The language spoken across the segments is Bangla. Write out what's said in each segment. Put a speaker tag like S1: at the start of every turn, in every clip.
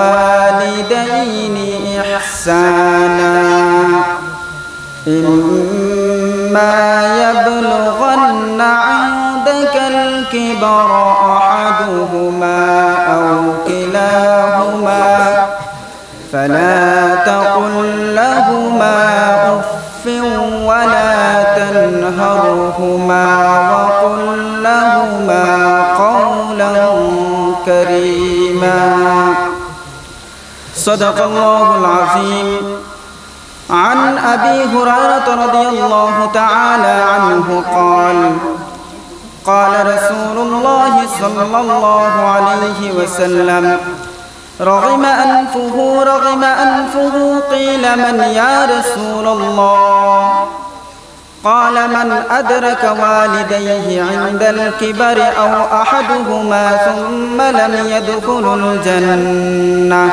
S1: بالوالدين إحسانا إما يبلغن عندك الكبر أحدهما أو كلاهما فلا تقل لهما أف ولا تنهرهما وقل لهما قولا كريما صدق الله العظيم. عن أبي هريرة رضي الله تعالى عنه قال قال رسول الله صلى الله عليه وسلم رغم أنفه قيل من يا رسول الله قال من أدرك والديه عند الكبر أو أحدهما ثم لم يدخل الجنة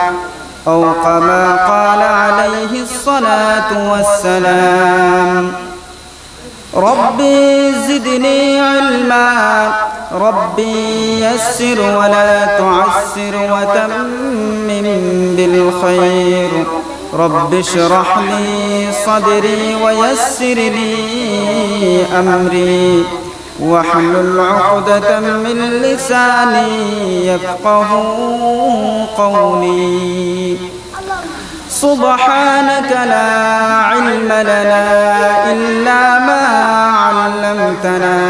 S1: أو كما قال عليه الصلاة والسلام. ربي زدني علما ربي يسر ولا تعسر وتمم بالخير رب اشرح لي صدري ويسر لي أمري واحلل عقدة من لساني يفقه قولي. سبحانك لا علم لنا إلا ما علمتنا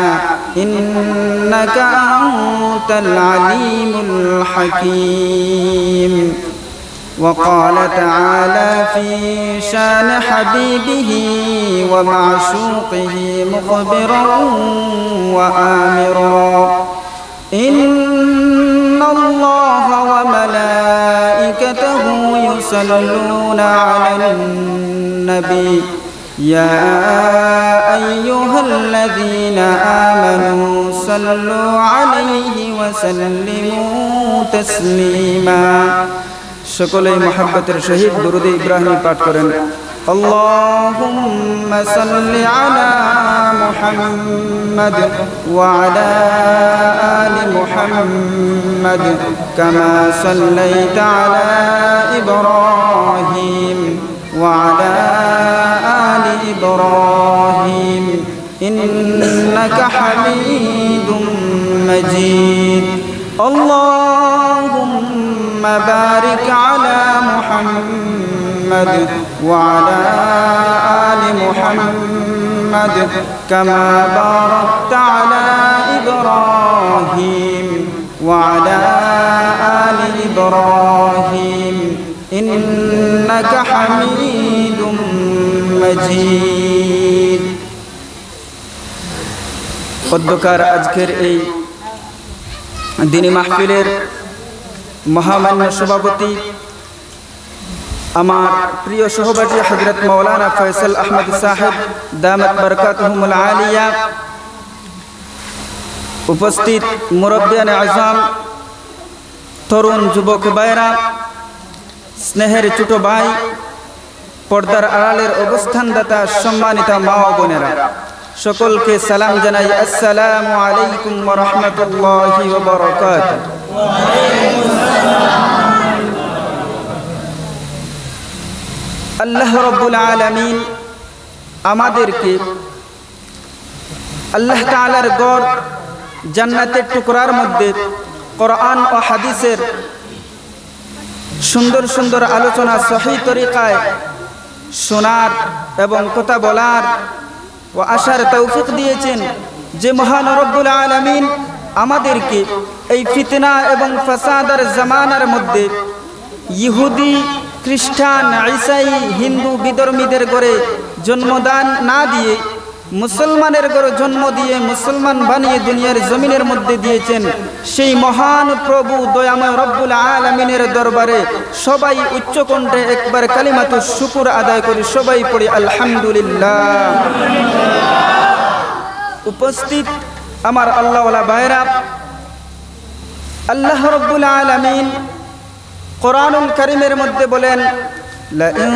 S1: إنك أنت العليم الحكيم. وقال تعالى في شان حبيبه ومعشوقه مخبرا وآمرا إن الله وملائكته يصلون على النبي يا أيها الذين آمنوا صلوا عليه وسلموا تسليما. সকলেই মুহাব্বতের সহিত দুরূদ ইব্রাহিম পাঠ করেন। اللهم صل على محمد وعلى آل محمد كما صليت على إبراهيم وعلى آل إبراهيم إنك حميد مجيد. اللهم بارك على محمد وعلى آل محمد كما باركت على إبراهيم وعلى آل إبراهيم إنك حميد مجيد. অধ্যকার আজকের এই দিনী মাহফিলের মহামান্য সভাপতি আমার প্রিয় সহপাঠী হযরত মাওলানা ফয়সাল আহমদ সাহেব দামাত বরকাতুহুমুল আলিয়া, উপস্থিত মুরব্বিয়ানে আজম, তরুণ যুবক ভাইরা, স্নেহের ছোট ভাই, পর্দার আড়ালের অবস্থানদাতা সম্মানিত মা ও বোনেরা, সকলকে সালাম জানাই। আসসালামু আলাইকুম ওয়া রাহমাতুল্লাহি ওয়া বারাকাতুহু। আল্লাহ রাব্বুল আলামিন আমাদেরকে আল্লাহ তাআলার ঘর জান্নাতের টুকরার মধ্যে কোরআন ও হাদিসের সুন্দর সুন্দর আলোচনা সহিহ তরিকায় শোনার এবং কথা বলার ও আশার তৌফিক দিয়েছেন। যে মহান রব্বুল আলামিন আমাদেরকে এই ফিতনা এবং ফাসাদের জামানার মধ্যে ইহুদি, খ্রিস্টান, ঈসাই, হিন্দু, বিধর্মীদের ঘরে জন্মদান না দিয়ে মুসলমানের ঘরে জন্ম দিয়ে মুসলমান বানিয়ে দুনিয়ার জমিনের মধ্যে দিয়েছেন, সেই মহান প্রভু দয়াময় রব্বুল আলামিনের দরবারে সবাই উচ্চকণ্ঠে একবার কালিমাতু শুকর আদায় করি। সবাই পড়ি আলহামদুলিল্লাহ। উপস্থিত আমার আল্লাহওয়ালা ভাইরা, আল্লাহ রব্বুল আলামিন কোরআনুল কারীমের মধ্যে বলেন, لئن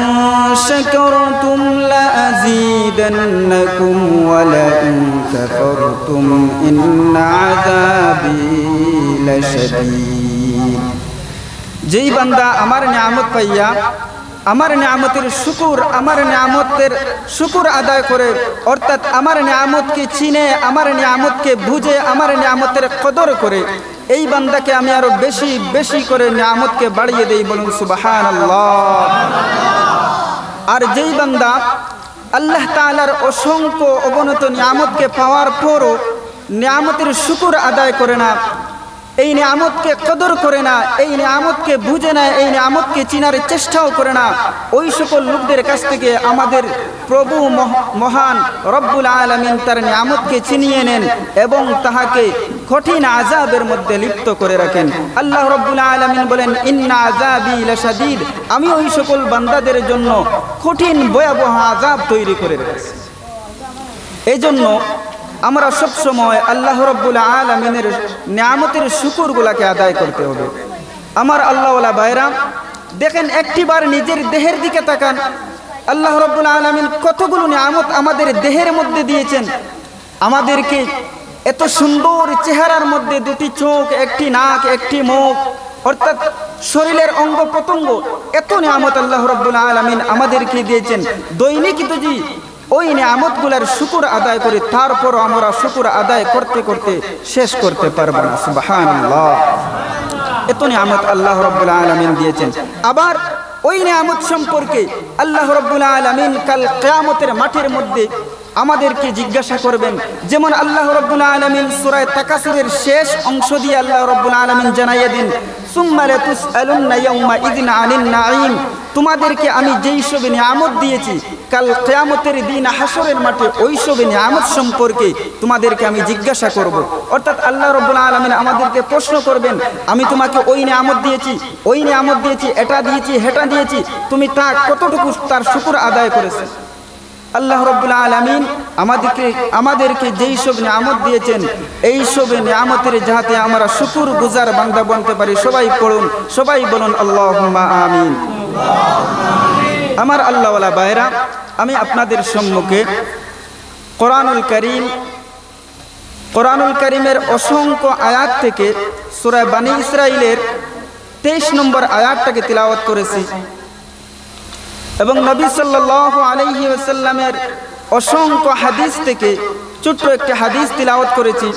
S1: شكرتم لأزيدنكم ولئن كفرتم إن عذابي لشديد যেই বান্দা আমার নিয়ামত পাইয়া আমার নিয়ামতের শুকুর আদায় করে, অর্থাৎ আমার নিয়ামতকে চিনে, আমার নিয়ামতকে বুঝে, আমার নিয়ামতের কদর করে, এই বান্দাকে আমি আরো বেশি বেশি করে নিয়ামতকে বাড়িয়ে দেই। বলুন সুবহানাল্লাহ। আর যেই বান্দা আল্লাহ তাআলার অসংখ্য অগণিত নিয়ামতকে পাওয়ার পরও নিয়ামতের শুকুর আদায় করে না, এই নিয়ামতকে কদর করে না, এই নিয়ামতকে বুঝে না, এই নিয়ামতকে চিনার চেষ্টাও করে না, ওই সকল লোকদের কাছ থেকে আমাদের প্রভু মহান রব্বুল আলামিন তার নিয়ামতকে ছিনিয়ে নেন এবং তাহাকে কঠিন আযাবের মধ্যে লিপ্ত করে রাখেন। আল্লাহ রব্বুল আলামিন বলেন, ইন্না আযাবি লাশাদীদ, আমি ওই সকল বান্দাদের জন্য কঠিন ভয়াবহ আযাব তৈরি করে রেখেছি। এই জন্য আমরা সব সময় আল্লাহ রব্বুল আলামিনের নিয়ামতের শুকরগুলোকে আদায় করতে হবে। আমার আল্লাহওয়ালা ভাইরা, দেখেন একটিবার নিজের দেহের দিকে তাকান। আল্লাহ রব্বুল আলামিন কতগুলো নিয়ামত আমাদের দেহের মধ্যে দিয়েছেন। আমাদেরকে এত সুন্দর চেহারার মধ্যে দুটি চোখ, একটি নাক, একটি মুখ, অর্থাৎ শরীরের অঙ্গ প্রত্যঙ্গ, এত নিয়ামত আল্লাহ রব্বুল আলামিন আমাদেরকে দিয়েছেন। দৈনিক যদি ওই নিয়ামতগুলোর শুকর আদায় করি, তারপর আমরা শুকর আদায় করতে করতে শেষ করতে পারবো না। সুবহানাল্লাহ। এত নিয়ামত আল্লাহ রব্বুল আলামিন দিয়েছেন। আবার ওই নিয়ামত সম্পর্কে আল্লাহ রব্বুল আলামিন কাল কিয়ামতের মাঠের মধ্যে আমাদেরকে জিজ্ঞাসা করবেন। যেমন আল্লাহ রব্বুল আলামিন সূরা তাকাসুরের শেষ অংশ দিয়ে আল্লাহ রব্বুল আলামিন জানাইয়া দিন, সুম্মা লাতুসআলুন্না ইয়াওমা ইযিন আনিন নাঈম, তোমাদেরকে আমি যেই সব নিয়ামত দিয়েছি কাল কিয়ামতের দিন হাসরের মাঠে ওই সব নিয়ামত সম্পর্কে তোমাদেরকে আমি জিজ্ঞাসা করব। অর্থাৎ আল্লাহ রব্বুল আলামিন আমাদেরকে প্রশ্ন করবেন, আমি তোমাকে ওই নিয়ামত দিয়েছি, ওই নিয়ামত দিয়েছি, এটা দিয়েছি, হেটা দিয়েছি, তুমি তা কতটুকু তার শুকর আদায় করেছো? আল্লাহ রব্বুল আলামিন আমাদেরকে যেই সব নিয়ামত দিয়েছেন, এই সব নিয়ামতের যাতে আমরা শুকর গুজার বান্দা বনতে পারি। সবাই পড়ুন, সবাই বলুন আল্লাহুম্মা আমিন। আমার আল্লাহওয়ালা ভাইরা, আমি আপনাদের সম্মুখে কোরআনুল কারীমের অসংখ্য আয়াত থেকে সূরা বনী ইসরাঈলের 23 নম্বর আয়াতটাকে তিলাওয়াত করেছি এবং নবী সাল্লাল্লাহু আলাইহি ওয়াসাল্লামের অসংখ্য হাদিস থেকে ছোট্ট একটি হাদিস তিলাওয়াত করেছি।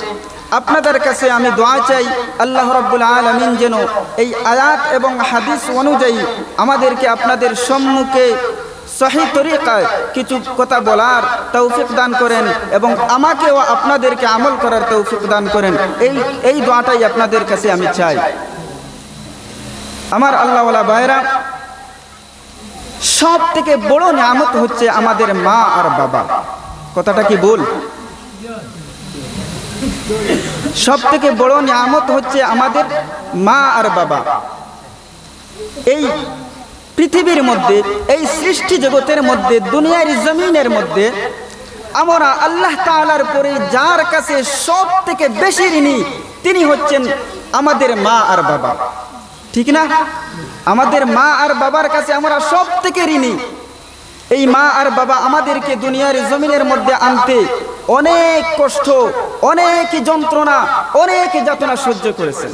S1: আপনাদের কাছে আমি দোয়া চাই, আল্লাহ রাব্বুল আলামিন যেন এই আয়াত এবং হাদিস অনুযায়ী আমাদেরকে আপনাদের সম্মুখে সহি তরিকায় কিছু কথা বলার তৌফিক দান করেন এবং আমাকেও আপনাদেরকে আমল করার তৌফিক দান করেন। এই দোয়াটাই আপনাদের কাছে আমি চাই। আমার আল্লাহওয়ালা ভাইরা, সব থেকে বড় নিয়ামত হচ্ছে আমাদের মা আর বাবা। কথাটা কি ভুল? সব থেকে বড় নিয়ামত হচ্ছে আমাদের মা আর বাবা। এই পৃথিবীর মধ্যে, এই সৃষ্টি জগতের মধ্যে, দুনিয়ার জমিনের মধ্যে আমরা আল্লাহ তাআলার পরে যার কাছে সব থেকে বেশি ঋণী, তিনি হচ্ছেন আমাদের মা আর বাবা। ঠিক না? আমাদের মা আর বাবার কাছে আমরা সব থেকে ঋণী। এই মা আর বাবা আমাদেরকে দুনিয়ার জমিনের মধ্যে আনতে অনেক কষ্ট, অনেক যন্ত্রণা, অনেক যাতনা সহ্য করেছেন।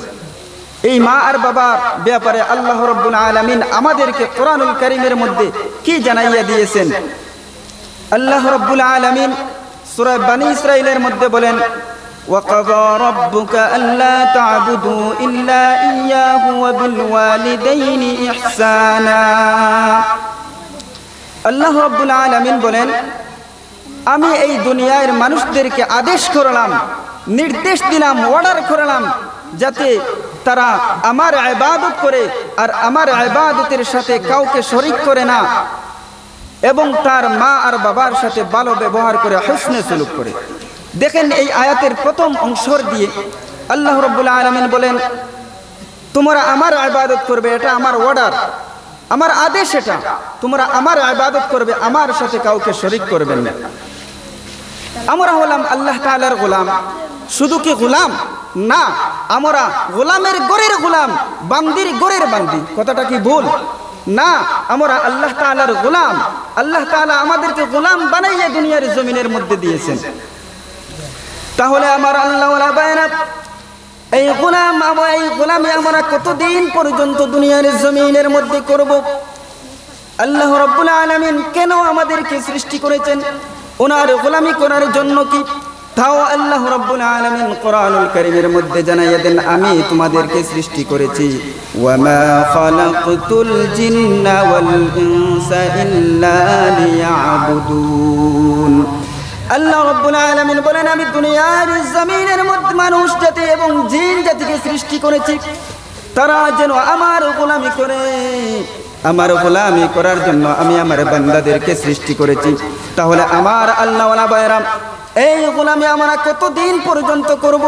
S1: এই মা আর বাবার ব্যাপারে আল্লাহ রাব্বুল আলামিন আমাদেরকে কোরআনুল কারীমের মধ্যে কি জানাইয়া দিয়েছেন? আল্লাহ রাব্বুল আলামিন সূরা বনী ইসরাঈলের মধ্যে বলেন, وَقَضَى رَبُّكَ أَلَّا تَعْبُدُوا إِلَّا إِيَّاهُ وَبِالْوَالِدَيْنِ إِحْسَانًا। আল্লাহ রাব্বুল আলামিন বলেন, আমি এই দুনিয়ার মানুষদেরকে আদেশ করলাম, নির্দেশ দিলাম, অর্ডার করলাম যাতে তারা আমার ইবাদত করে আর আমার ইবাদতের সাথে কাউকে শরীক করে না এবং তার মা আর বাবার সাথে ভালো ব্যবহার করে, হুসনে সুলুক করে। দেখেন, এই আয়াতের প্রথম অংশ দিয়ে আল্লাহ রাব্বুল আলামিন বলেন, তোমরা আমার ইবাদত করবে, এটা আমার অর্ডার, আমার আদেশ, এটা তোমরা আমার ইবাদত করবে, আমার সাথে কাউকে শরীক করবেন না। আমরা হলাম আল্লাহ তাআলার গোলাম। শুধু কি গোলাম না, আমরা গোলামের গোরের গোলাম, বান্দির গোরের বান্দি। কথাটা কি ভুল? না, আমরা আল্লাহ তাআলার গোলাম। আল্লাহ তাআলা আমাদেরকে গোলাম বানাইয়া দুনিয়ার জমিনের মধ্যে দিয়েছেন। তাহলে আমার আল্লাহওয়ালা ভাইরা, এই গোলামি আমরা কতদিন পর্যন্ত দুনিয়ার জমিনের মধ্যে করব? আল্লাহ রাব্বুল আলামিন কেন আমাদেরকে সৃষ্টি করেছেন? ওনার গোলামি করার জন্য কি? তাও আল্লাহ রাব্বুল আলামিন কোরআনুল কারীমের মধ্যে জানাইয়া দেন, আমি তোমাদেরকে সৃষ্টি করেছি। ওয়া মা খালাকতুল জিন্না ওয়াল ইনসা ইল্লা লিয়াবুদুন। আল্লাহ রাব্বুল আলামিন বলেন, আমি দুনিয়ার জমিনের মধ্যে মানুষ জাতি এবং জিন জাতিকে সৃষ্টি করেছি তারা যেন আমার গোলামি করে। আমার গোলামি করার জন্য আমি আমার বান্দাদেরকে সৃষ্টি করেছি। তাহলে আমার আল্লাহ ওয়ালা ভাইরা, এই গোলামি আমরা কতদিন পর্যন্ত করব?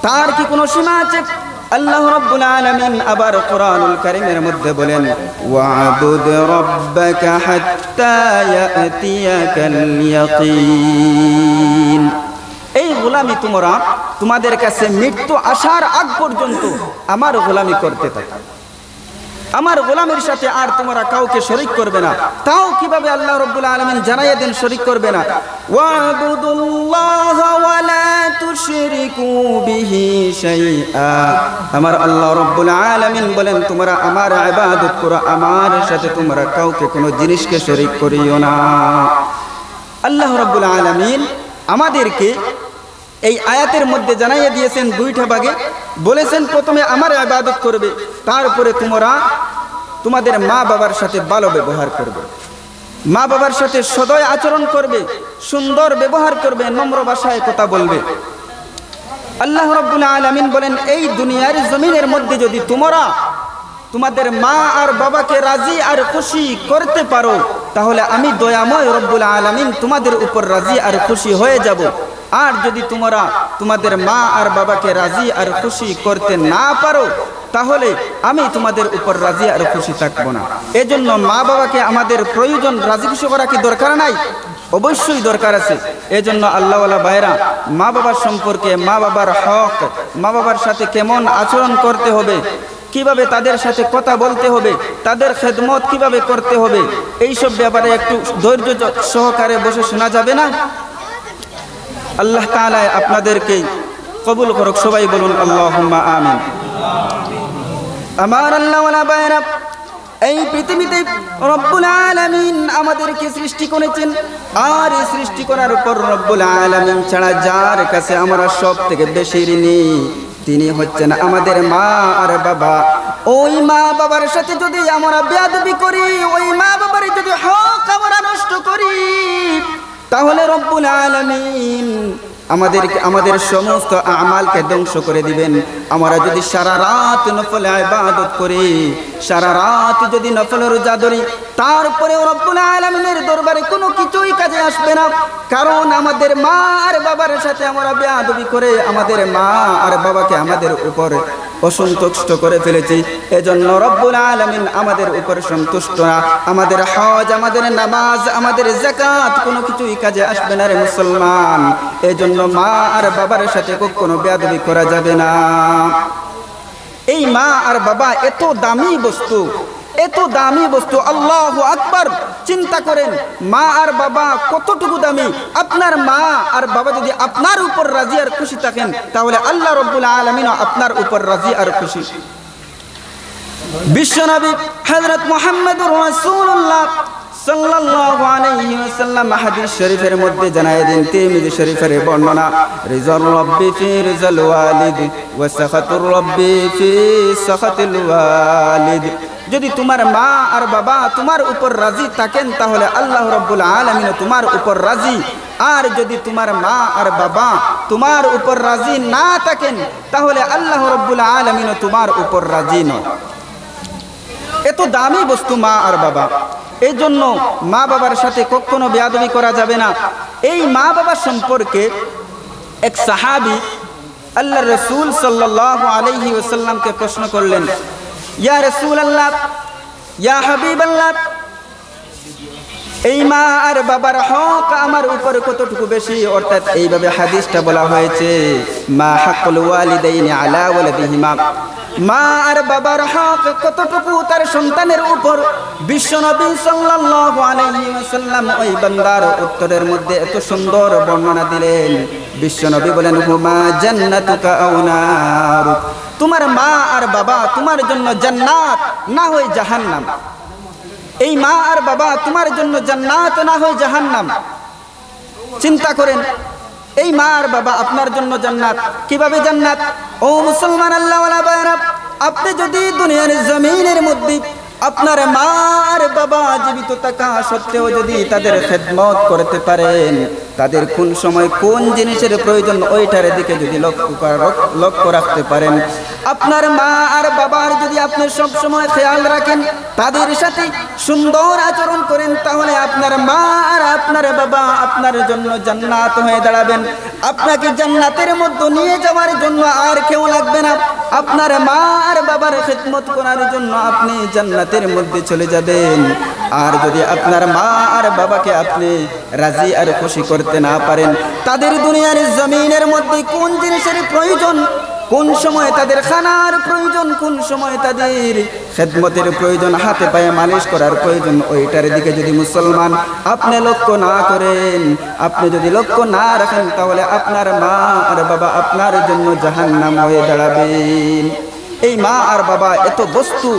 S1: তার কি কোনো সীমা আছে? আল্লাহ রাব্বুল আলামিন আবার কোরআনুল কারীমের মধ্যে বলেন, ওয়া'বুদ রাব্বাকা হাত্তা ইয়াতিয়াকাল ইয়াকিন। এই গোলামি তোমাদের কাছে মৃত্যু আসার আগ পর্যন্ত আমার গোলামি করতে থাকো। আমার গোলামের সাথে আর তোমরা কাউকে শরীক করবে না। তাও কিভাবে আল্লাহ রাব্বুল আলামিন জানাইয়া দেন শরীক করবে না। ওয়া'বুদুল্লাহা ওয়া লা তুশরিকু বিহি শাইআ। আমার আল্লাহ রাব্বুল আলামিন বলেন, তোমরা আমার ইবাদত করো, আমার সাথে তোমরা কাউকে কোনো জিনিসকে শরীক করিও না। আল্লাহ রাব্বুল আলামিন আমাদেরকে এই আয়াতের মধ্যে জানাইয়া দিয়েছেন দুইটা ভাগে। বলেছেন প্রথমে আমার ইবাদত করবে, তারপরে তোমরা তোমাদের মা বাবার সাথে ভালো ব্যবহার করবে, মা বাবার সাথে সদয় আচরণ করবে, সুন্দর ব্যবহার করবে, নম্র ভাষায় কথা বলবে। আল্লাহ রাব্বুল আলামিন বলেন, এই দুনিয়ার জমিনের মধ্যে যদি তোমরা তোমাদের মা আর বাবাকে রাজি আর খুশি করতে পারো, তাহলে আমি দয়াময় রব্বুল আলামিন তোমাদের উপর রাজি আর খুশি হয়ে যাব। আর যদি তোমরা তোমাদের মা আর বাবাকে রাজি আর খুশি করতে না পারো, তাহলে আমি তোমাদের উপর রাজি আর খুশি থাকবো না। এজন্য মা বাবাকে আমাদের প্রয়োজন রাজি খুশি করা কি দরকার নাই? অবশ্যই দরকার আছে। এজন্য আল্লাহওয়ালা ভাইরা, মা বাবার সম্পর্কে, মা বাবার হক, মা বাবার সাথে কেমন আচরণ করতে হবে, কিভাবে তাদের সাথে কথা বলতে হবে, তাদের খেদমত কিভাবে করতে হবে, এইসব ব্যাপারে একটু ধৈর্য সহকারে বসে শোনা যাবে না? আল্লাহ তাআলা আপনাদেরকে কবুল করুক। সবাই বলুন আল্লাহুম্মা আমিন। আমার আল্লাহওয়ালা ভাইরা, এই পৃথিবীতে রব্বুল আলামিন আমাদেরকে সৃষ্টি করেছেন। আর এই সৃষ্টি করার উপর রব্বুল আলামিন ছাড়া যার কাছে আমরা সব থেকে বেশি ঋণী, তিনি হচ্ছেন আমাদের মা আর বাবা। ওই মা বাবার সাথে যদি আমরা বেয়াদবি করি, ওই মা বাবার যদি হক আমরা নষ্ট করি, তাহলে রব্বুল আলামিন আমাদের সমস্ত আমালকে ধ্বংস করে দিবেন। আমরা যদি সারা রাত নফল ইবাদত করি, সারা রাত যদি নফল রোজা ধরি, তারপরে রব্বুল আলামিনের দরবারে কোনো কিছুই কাজে আসবে না। কারণ আমাদের মা আর বাবার সাথে আমরা বেয়াদবি করে আমাদের মা আর বাবাকে আমাদের উপর অসন্তুষ্ট করে ফেলেছি। এজন্য রব্বুল আলামিন আমাদের উপর সন্তুষ্ট না। আমাদের হজ, আমাদের নামাজ, আমাদের যাকাত কোনো কিছুই কাজে আসবে না রে মুসলমান। এজন্য মা আর বাবার সাথে কখনো বেয়াদবি করা যাবে না। এই মা আর বাবা এত দামি বস্তু, এত দামি বস্তু, আল্লাহু আকবার। চিন্তা করেন মা আর বাবা কতটুকু দামি। আপনার মা আর বাবা যদি আপনার উপর রাজি আর খুশি থাকেন, তাহলে আল্লাহ রাব্বুল আলামিন আপনার উপর রাজি আর খুশি। বিশ্বনবী হযরত মুহাম্মদুর রাসূলুল্লাহ সাল্লাল্লাহু আলাইহি ওয়াসাল্লাম হাদিস শরীফের মধ্যে জানায় দেন, তিরমিজি শরীফের বর্ণনা, রিজার রাব্বি ফি রিজাল ওয়ালিদ ওয়া সাখাতুর রাব্বি ফি সাখাতিল ওয়ালিদ। যদি তোমার মা আর বাবা তোমার উপর রাজি থাকেন, তাহলে আল্লাহ রাব্বুল আলামিন তোমার উপর রাজি। আর যদি তোমার মা আর বাবা তোমার উপর রাজি না থাকেন, তাহলে আল্লাহ রাব্বুল আলামিন তোমার উপর রাজি নয়। এত দামি বস্তু মা আর বাবা। এই জন্য মা বাবার সাথে কখনো বেয়াদবি করা যাবে না। এই মা বাবার সম্পর্কে এক সাহাবী আল্লাহর রাসূল সাল্লাল্লাহু আলাইহি ওয়াসাল্লামকে প্রশ্ন করলেন, ইয়া রাসূলুল্লাহ, ইয়া হাবিবাল্লাহ, এই মা আর বাবার হক আমার উপর কতটুকু বেশি, অর্থাৎ এইভাবে হাদিসটা বলা হয়েছে, মা হাক্কুল ওয়ালিদাইনি আলা ওয়ালাদিহিমা, মা আর বাবার হক কতটুকু তার সন্তানের উপর। বিশ্বনবী সাল্লাল্লাহু আলাইহি ওয়াসাল্লাম ওই বান্দার উত্তরের মধ্যে এত সুন্দর বর্ণনা দিলেন। বিশ্বনবী বলেন, হুমা জান্নাতুকা আও নারুক, তোমার মা আর বাবা তোমার জন্য জান্নাত না হয় জাহান্নাম। এই মা আর বাবা তোমার জন্য জান্নাত না হয় জাহান্নাম। চিন্তা করেন, এই মা আর বাবা আপনার জন্য জান্নাত। কিভাবে জান্নাত? ও মুসলমান আল্লাহওয়ালা ভাইরা, আপনি যদি দুনিয়ার জমিনের মধ্যে আপনার মা আর বাবা জীবিত থাকা সত্ত্বেও যদি তাদের খেদমত করতে পারেন, তাদের কোন সময় কোন জিনিসের প্রয়োজন ওইটার দিকে যদি লক্ষ্য রাখতে পারেন, আপনার মা আর বাবার যদি আপনি সব সময় খেয়াল রাখেন, তাদের সাথে সুন্দর আচরণ করেন, তাহলে আপনার মা আর আপনার বাবা আপনার জন্য জান্নাত হয়ে দাঁড়াবেন। আপনাকে জান্নাতের মধ্যে নিয়ে যাওয়ার জন্য আর কেউ লাগবে না। আপনার মা আর বাবার খেদমত করার জন্য আপনি জান্নাতের মধ্যে চলে যাবেন। আর যদি আপনার মা আর বাবাকে আপনি রাজি আর খুশি করতে না পারেন, তাদের দুনিয়ার জমিনের মধ্যে কোন জিনিসের প্রয়োজন, কোন সময় তাদের খানার প্রয়োজন, কোন সময় তাদের খেদমতের প্রয়োজন, হাতে পায়ে মালিশ করার প্রয়োজন, ওইটার দিকে যদি মুসলমান আপনি লক্ষ্য না করেন, আপনি যদি লক্ষ্য না রাখেন, তাহলে আপনার মা আর বাবা আপনার জন্য জাহান্নাম হয়ে দাঁড়াবেন। এই মা আর বাবা এত বস্তু,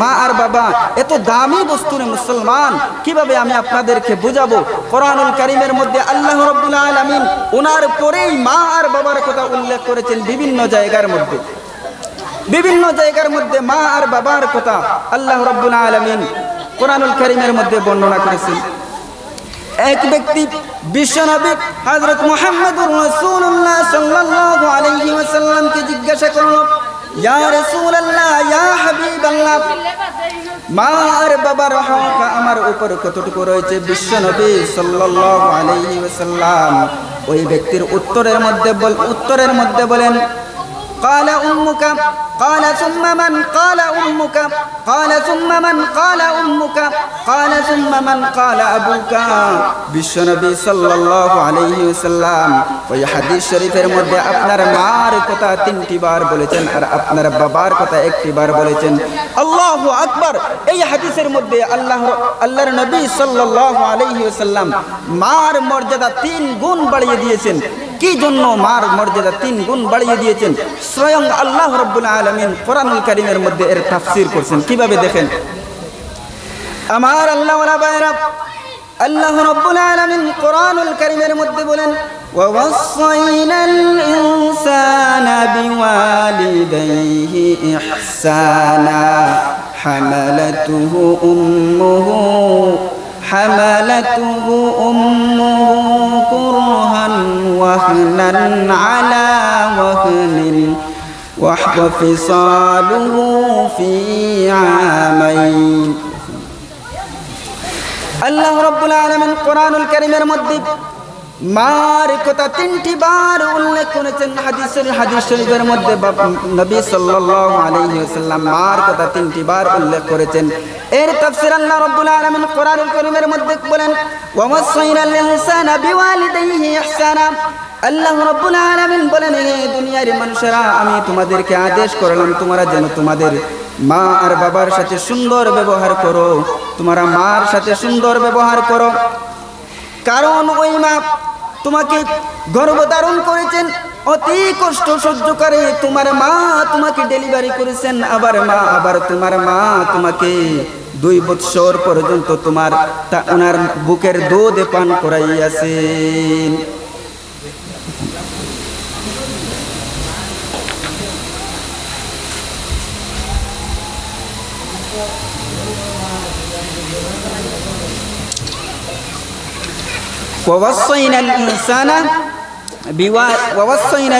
S1: মা আর বাবা এত দামি বস্তু রে মুসলমান, কিভাবে আমি আপনাদেরকে বুঝাবো? কোরআনুল কারীমের মধ্যে আল্লাহ রাব্বুল আলামিন ওনার পরেই মা আর বাবার কথা উল্লেখ করেছেন বিভিন্ন জায়গার মধ্যে। বিভিন্ন জায়গার মধ্যে মা আর বাবার কথা আল্লাহ রাব্বুল আলামিন কোরআনুল কারীমের মধ্যে বর্ণনা করেছেন। এক ব্যক্তি বিশ্বনবী হযরত মুহাম্মদুর রাসূলুল্লাহ সাল্লাল্লাহু আলাইহি ওয়াসাল্লামকে জিজ্ঞাসা করল, ইয়া রাসূলুল্লাহ, ইয়া হাবিবাল্লাহ, মা আর বাবার হক আমার উপর কতটুকু রয়েছে? বিশ্বনবী সাল্লাল্লাহু আলাইহি ওয়াসাল্লাম ওই ব্যক্তির উত্তরের মধ্যে বলেন, قال أمك قال ثم من قال أمك قال ثم من قال أمك قال ثم من قال أبوك। বিশ্বনবী সাল্লাল্লাহু আলাইহি ওয়াসাল্লাম ওই হাদিস শরীফের মধ্যে আপনার মার কথা 3টি বার বলেছেন আর আপনার বাবার কথা 1টি বার বলেছেন। আল্লাহু আকবার! এই হাদিসের মধ্যে আল্লাহর নবী সাল্লাল্লাহু আলাইহি ওয়াসাল্লাম মার মর্যাদা 3 গুণ বাড়িয়ে দিয়েছেন। কি জন্য মার মর্যাদা 3 গুণ বাড়িয়ে দিয়েছেন? স্বয়ং আল্লাহ রাব্বুল আলামিন কোরআনুল কারীমের মধ্যে এর তাফসীর করছেন। কিভাবে দেখেন আমার আল্লাহ ওয়ালা ভাইরা, আল্লাহ রাব্বুল আলামিন কোরআনুল কারীমের মধ্যে বলেন, ওয়াসাইনাল ইনসানা বিওয়ালিদাইহি ইহসানা হামালাতুহু উম্মুহু কুরহান ওয়াহনান আলা ওয়াহনিন ওয়াফিসালুহু ফি আমাইন। আল্লাহ রাব্বুল আলামিন কোরআনুল কারীমের মধ্যে মার কথা 3টি বার উল্লেখ করেছেন। হাদিস শরীফের মধ্যে নবী সাল্লাল্লাহু আলাইহি ওয়াসাল্লাম মার কথা 3টি বার উল্লেখ করেছেন। এর তাফসীর আল্লাহ রাব্বুল আলামিন কোরআনুল কারীমের মধ্যে বলেন, ওয়াসাইনাল ইনসানা বিওয়ালিদাইহি ইহসানা। আল্লাহ রাব্বুল আলামিন বলেন, হে দুনিয়ার মানুষেরা, আমি তোমাদেরকে আদেশ করলাম তোমরা যেন তোমাদের মা আর বাবার সাথে সুন্দর ব্যবহার করো। তোমরা মার সাথে সুন্দর ব্যবহার করো, কারণ ওই মা তোমাকে গর্ভধারণ করেছেন, অতি কষ্ট সহ্য করে তোমার মা তোমাকে ডেলিভারি করেছেন। আবার তোমার মা তোমাকে 2 বৎসর পর্যন্ত ওনার বুকের দুধ পান করাইয়াছেন। ووصينا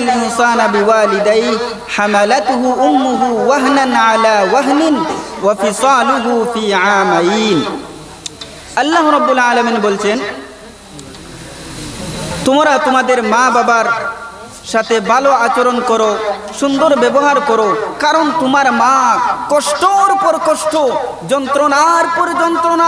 S1: الإنسان بوالديه حملته أمه وهنا على وهن وفصاله في عامين। আল্লাহ রাব্বুল আলামিন বলছেন, তোমরা তোমাদের মা বাবার সাথে ভালো আচরণ করো, সুন্দর ব্যবহার করো, কারণ তোমার মা কষ্টর পর কষ্ট, যন্ত্রণার পর যন্ত্রণা